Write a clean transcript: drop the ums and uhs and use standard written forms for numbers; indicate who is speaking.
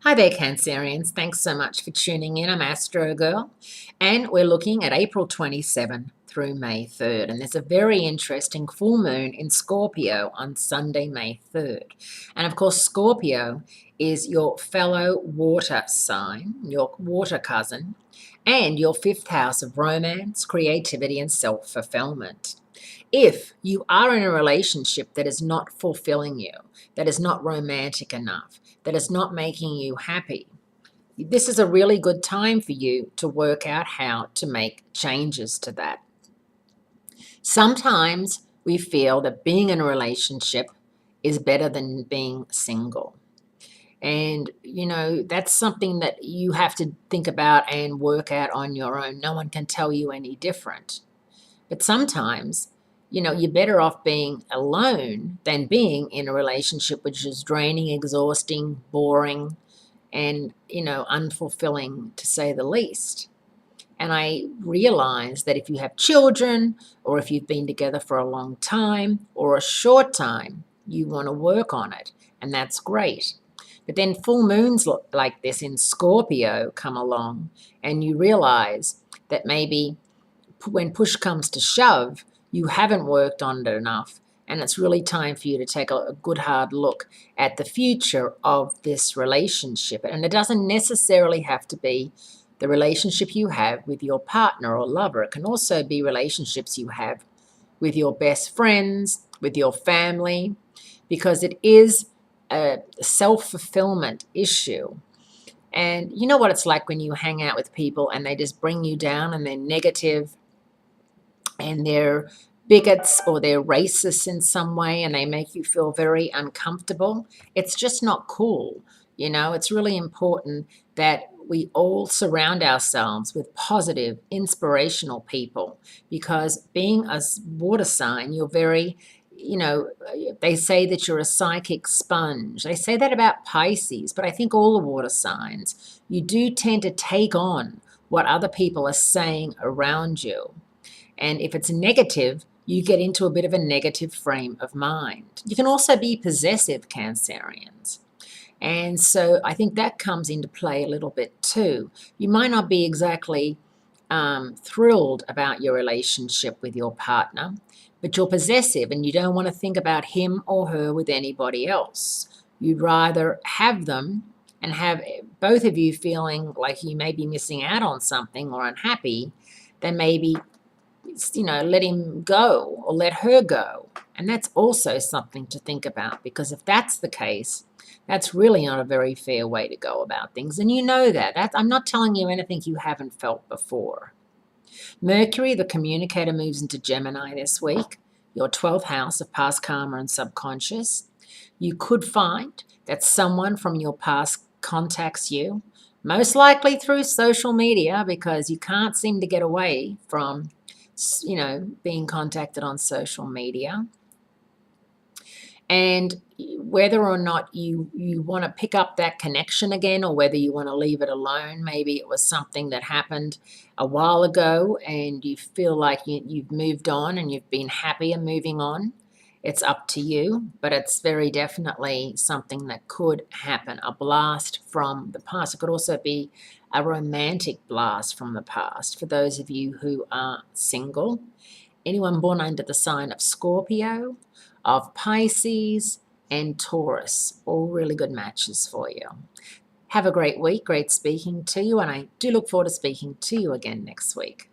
Speaker 1: Hi there, Cancerians. Thanks so much for tuning in. I'm Astrogirl, and we're looking at April 27 through May 3rd. And there's a very interesting full moon in Scorpio on Sunday, May 3rd. And of course, Scorpio is your fellow water sign, your water cousin, and your fifth house of romance, creativity, and self fulfillment. If you are in a relationship that is not fulfilling you, that is not romantic enough, that is not making you happy, this is a really good time for you to work out how to make changes to that. Sometimes we feel that being in a relationship is better than being single. And, that's something that you have to think about and work out on your own. No one can tell you any different. But sometimes, you're better off being alone than being in a relationship which is draining, exhausting, boring, and, unfulfilling, to say the least. And I realize that if you have children or if you've been together for a long time or a short time, you want to work on it. And that's great. But then full moons like this in Scorpio come along and you realize that maybe when push comes to shove, you haven't worked on it enough, and it's really time for you to take a good hard look at the future of this relationship. And it doesn't necessarily have to be the relationship you have with your partner or lover. It can also be relationships you have with your best friends, with your family, because it is a self-fulfillment issue. And you know what it's like when you hang out with people and they just bring you down and they're negative and they're bigots or they're racist in some way and they make you feel very uncomfortable. It's just not cool. It's really important that we all surround ourselves with positive, inspirational people, because being a water sign, you're very, they say that you're a psychic sponge. They say that about Pisces, but I think all the water signs, you do tend to take on what other people are saying around you. And if it's negative, you get into a bit of a negative frame of mind. You can also be possessive, Cancerians. And so I think that comes into play a little bit too. You might not be exactly thrilled about your relationship with your partner, but you're possessive and you don't want to think about him or her with anybody else. You'd rather have them and have both of you feeling like you may be missing out on something or unhappy than maybe let him go or let her go. And that's also something to think about, because if that's the case, that's really not a very fair way to go about things. And you know that. I'm not telling you anything you haven't felt before. Mercury, the communicator, moves into Gemini this week, your 12th house of past karma and subconscious. You could find that someone from your past contacts you, most likely through social media, because you can't seem to get away from being contacted on social media. And whether or not you want to pick up that connection again or whether you want to leave it alone, maybe it was something that happened a while ago and you feel like you've moved on and you've been happy and moving on. It's up to you, but it's very definitely something that could happen, a blast from the past. It could also be a romantic blast from the past for those of you who are single. Anyone born under the sign of Scorpio, of Pisces, and Taurus, all really good matches for you. Have a great week, great speaking to you, and I do look forward to speaking to you again next week.